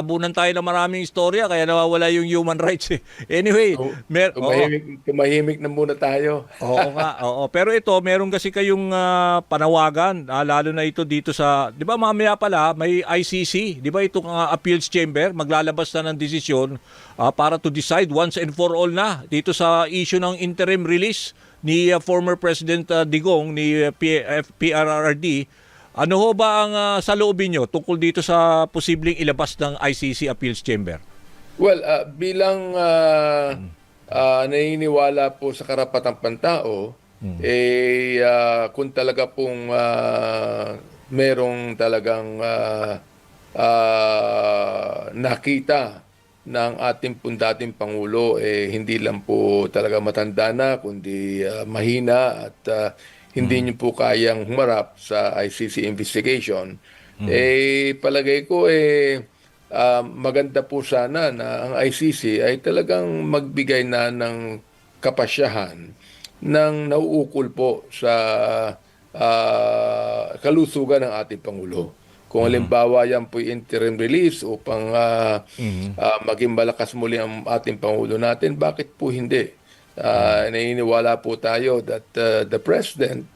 Tabunan tayo ng maraming istorya kaya nawawala yung human rights eh. Anyway, So, oo. tumahimik na muna tayo. Oo nga, oo. Pero ito, meron kasi kayong panawagan, lalo na ito dito sa, 'di ba mamaya pala may ICC, 'di ba itong appeals chamber maglalabas na ng desisyon para to decide once and for all na dito sa issue ng interim release ni former President Digong ni PRRD. Ano ho ba ang saloobin nyo tungkol dito sa posibleng ilabas ng ICC Appeals Chamber? Well, bilang naniniwala po sa karapatang pantao, kung talaga pong merong talagang nakita ng ating pong dating Pangulo, hindi lang po talaga matanda na, kundi mahina at hindi niyo po kayang humarap sa ICC investigation, palagay ko maganda po sana na ang ICC ay talagang magbigay na ng kapasyahan ng nauukol po sa kalusugan ng ating Pangulo. Kung halimbawa yan po interim release upang maging malakas muli ang ating Pangulo natin, bakit po hindi? Naniniwala po tayo that the President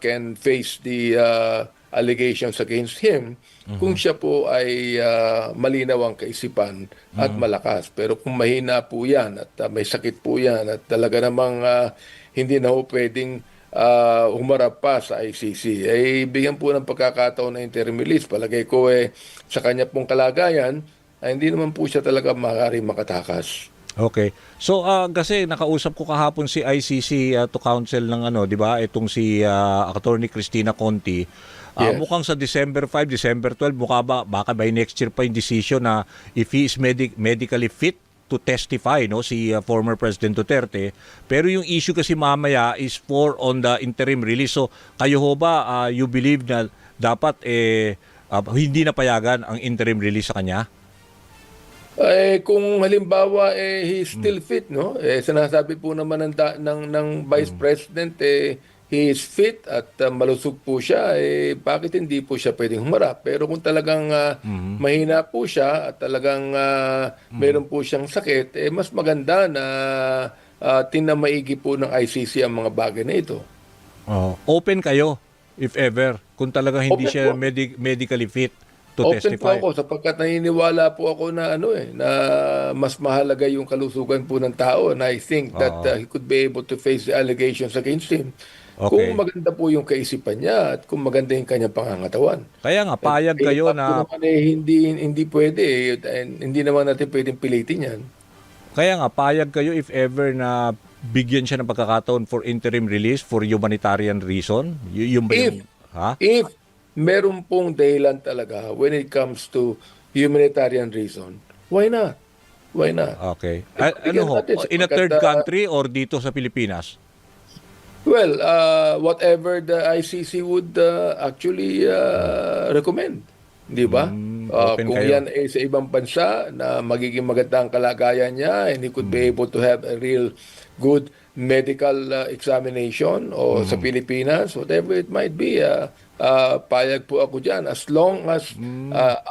can face the allegations against him kung siya po ay malinaw ang kaisipan at malakas. Pero kung mahina po yan at may sakit po yan at talaga namang hindi na po pwedeng humarap pa sa ICC, bigyan po ng pagkakataon na interim release. Palagay ko sa kanya pong kalagayan, hindi naman po siya talaga maaaring makatakas. Okay. So kasi nakausap ko kahapon si ICC to counsel ng 'di ba? Itong si Attorney Cristina Conti. Yes. Mukhang sa December 5, December 12 baka by next year pa yung decision na if he is medically fit to testify si former President Duterte. Pero yung issue kasi mamaya is for on the interim release. So kayo ho ba you believe na dapat hindi napayagan ang interim release sa kanya? Kung halimbawa he's still fit, no? Sinasabi po naman ng Vice President he is fit at malusog po siya, bakit hindi po siya pwedeng humarap? Pero kung talagang mahina po siya at talagang meron po siyang sakit, mas maganda na tinamaigi po ng ICC ang mga bagay na ito. Open kayo if ever kung talagang hindi Open siya po. medically fit to Open testify. po ako sapagkat naniniwala po ako na na mas mahalaga yung kalusugan po ng tao, and I think that he could be able to face the allegations against him. Okay. Kung maganda po yung kaisipan niya at kung maganda yung kanyang pangangatawan. Kaya nga payag kayo Bakit na naman hindi pwede hindi naman natin pwedeng pilitin yan. Kaya nga, payag kayo if ever na bigyan siya ng pagkakataon for interim release for humanitarian reason? Yung ba yung... Ha? If meron pong dahilan talaga when it comes to humanitarian reason, why not? Why not? Okay. Bigyan Ano ho? natin In a sapagkat, third country or dito sa Pilipinas? well, whatever the ICC would actually recommend, di ba? Open Kung kayo. yan sa ibang bansa na magiging maganda ang kalagayan niya and he could be able to have a real good medical examination o sa Pilipinas, whatever it might be, payag po ako dyan as long as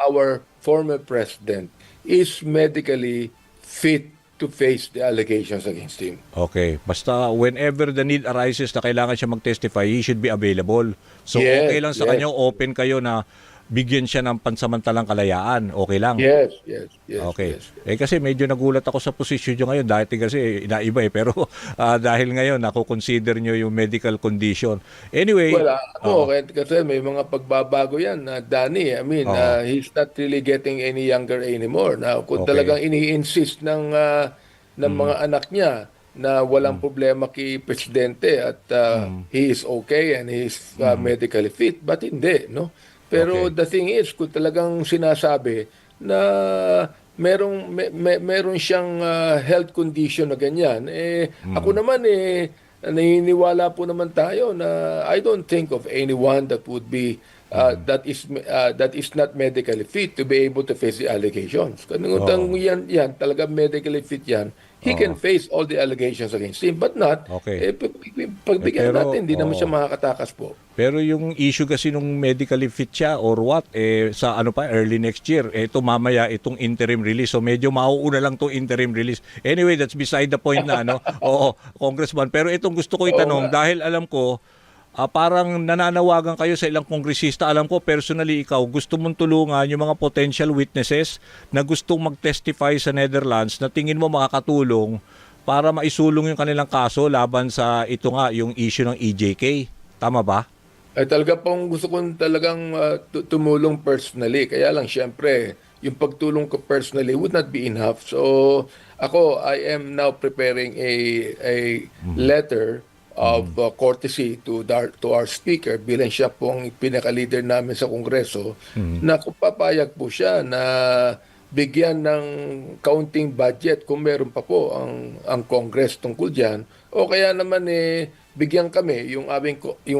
our former president is medically fit to face the allegations against him. Okay. Basta whenever the need arises na kailangan siya mag-testify, he should be available. So Yes, okay lang sa yes. kanya, open kayo na bigyan siya ng pansamantalang kalayaan. Okay lang. Yes. Okay. Yes. Kasi medyo nagulat ako sa posisyon nyo ngayon. Dati kasi inaiba pero dahil ngayon nakukonsider nyo yung medical condition. Anyway, Well, kasi may mga pagbabago yan, Danny. I mean, he's not really getting any younger anymore. Now, kung Okay. talagang ini-insist ng mga anak niya na walang problema kay presidente at he is okay and he is medically fit, but hindi, no? Pero Okay. the thing is, kung talagang sinasabi na meron siyang health condition na ganyan, ako naman naniniwala po naman tayo na I don't think of anyone that would be that is not medically fit to be able to face the allegations. Kung yan talaga medically fit yan, he can face all the allegations against him, but not, Okay. pagbigyan Pero, natin, hindi naman oo. siya makakatakas po. Pero yung issue kasi nung medically fit siya or what, sa ano pa, early next year, ito mamaya itong interim release. So medyo mauuna lang itong interim release. Anyway, that's beside the point na, ano. Oo, Congressman. Pero itong gusto ko itanong, dahil alam ko, parang nananawagan kayo sa ilang kongresista. Alam ko, personally, ikaw, gusto mong tulungan yung mga potential witnesses na gustong mag-testify sa Netherlands na tingin mo makakatulong para maisulong yung kanilang kaso laban sa ito nga, yung issue ng EJK. Tama ba? Ay talaga pong gusto kong talagang tumulong personally. Kaya lang syempre, yung pagtulong ko personally would not be enough. So ako, I am now preparing a letter of courtesy to our speaker bilang siya pong pinaka-leader namin sa Kongreso na kung papayag po siya na bigyan ng counting budget kung meron pa po ang Congress tungkol diyan, o kaya naman bigyan kami yung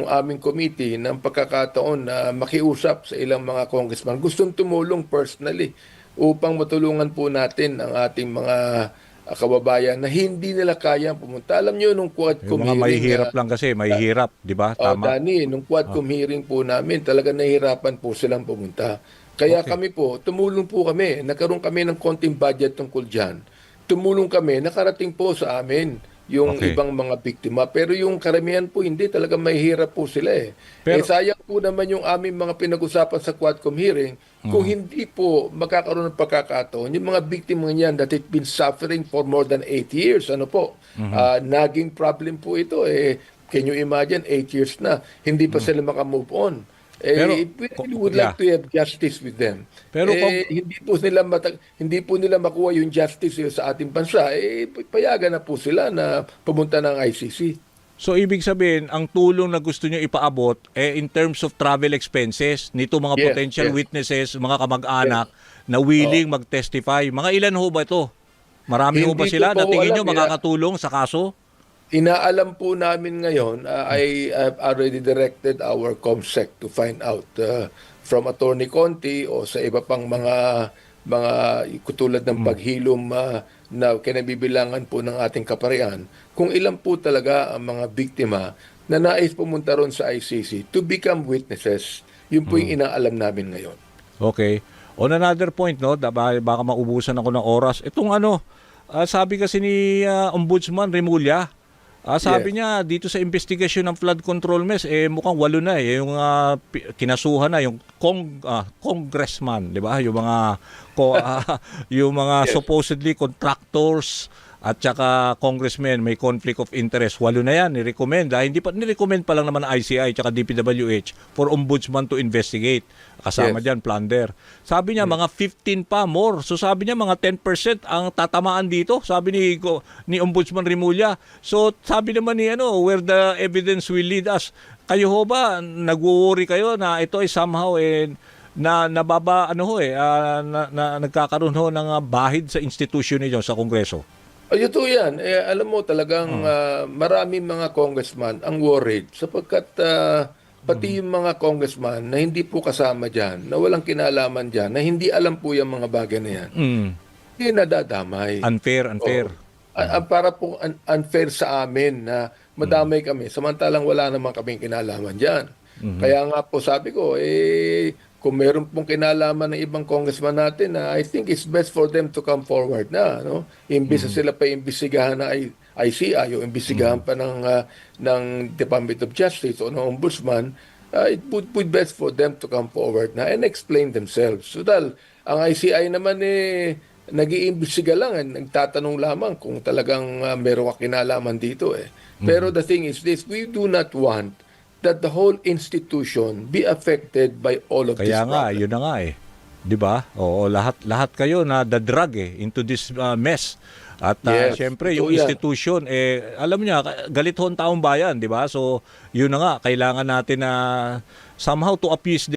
aming committee ng pagkakataon na makiusap sa ilang mga congressman gustong tumulong personally upang matulungan po natin ang ating mga kababayan na hindi nila kayang pumunta. Alam niyo nung Quadcom Yung mga hearing, mahihirap lang kasi, mahihirap, di ba? Tama. Dani, nung Quadcom hearing po namin, talaga nahihirapan po silang pumunta. Kaya kami po, tumulong po kami. Nagkaroon kami ng konting budget tungkol dyan. Tumulong kami, nakarating po sa amin yung ibang mga biktima. Pero yung karamihan po, hindi. Talaga mahihirap po sila eh. Pero, sayang po naman yung aming mga pinag-usapan sa Quadcom hearing kung hindi po magkakaroon ng pagkakataon. Yung mga biktima niyan that it's been suffering for more than 8 years. Ano po? Naging problem po ito eh. Can you imagine, 8 years na. Hindi pa sila makamove on. Pero, we would like to have justice with them. Pero hindi po nila makuha yung justice sa ating bansa. Payagan na po sila na pumunta ng ICC. so, ibig sabihin, ang tulong na gusto nyo ipaabot, in terms of travel expenses, nito mga potential witnesses, mga kamag-anak, na willing mag-testify. Mga ilan ho ba ito? Marami ho ba Hindi sila ko na po tingin nyo alam, makakatulong sa kaso? Inaalam po namin ngayon, I have already directed our COMSEC to find out from Attorney Conti o sa iba pang mga katulad ng paghilom na kinabibilangan po ng ating kaparian, kung ilan po talaga ang mga biktima na nais pumunta ron sa ICC to become witnesses. Yun po yung inaalam namin ngayon. Okay. On another point, no, baka maubusan ako ng oras. Itong sabi kasi ni Ombudsman Remulla, sabi niya dito sa investigasyon ng flood control mess, mukhang 8 na yung kinasuhan na yung congressman, 'di ba? Yung mga yung mga supposedly contractors at saka congressmen may conflict of interest. 8 na yan, ni-recommend. Hindi pa ni-recommend pa lang naman ng ICI at DPWH for ombudsman to investigate. Kasama diyan plunder. Sabi niya mga 15 pa more. So sabi niya mga 10% ang tatamaan dito. Sabi ni Ombudsman Remulla. So sabi naman ni where the evidence will lead us. Kayo ho ba nagwo-worry kayo na ito ay somehow na nababa na nagkakaroon ho ng bahid sa institusyon niyo sa Kongreso? Ito yan. Alam mo talagang maraming mga congressman ang worried sapagkat pati yung mga congressman na hindi po kasama dyan, na walang kinalaman dyan, na hindi alam po yung mga bagay na yan, hindi nadadamay. Unfair. Para po unfair sa amin na madamay kami, samantalang wala naman kaming kinalaman dyan. Kaya nga po sabi ko, kung meron pong kinalaman ng ibang congressman natin, I think it's best for them to come forward na. No? Imbis na sila pa imbisigahan ng ICI o imbisigahan pa ng Department of Justice o ng Ombudsman, it would be best for them to come forward na and explain themselves. So dahil ang ICI naman nag-iimbisiga lang, nagtatanong lamang kung talagang meron ka kinalaman dito. Pero the thing is this, we do not want that the whole institution be affected by all of this Kaya nga, problem. yun na nga 'Di ba? Oo, lahat kayo na dadrag into this mess. At syempre, yung institution, alam niya, galit ho ang taong bayan, 'di ba? So, yun na nga, kailangan natin na somehow to appease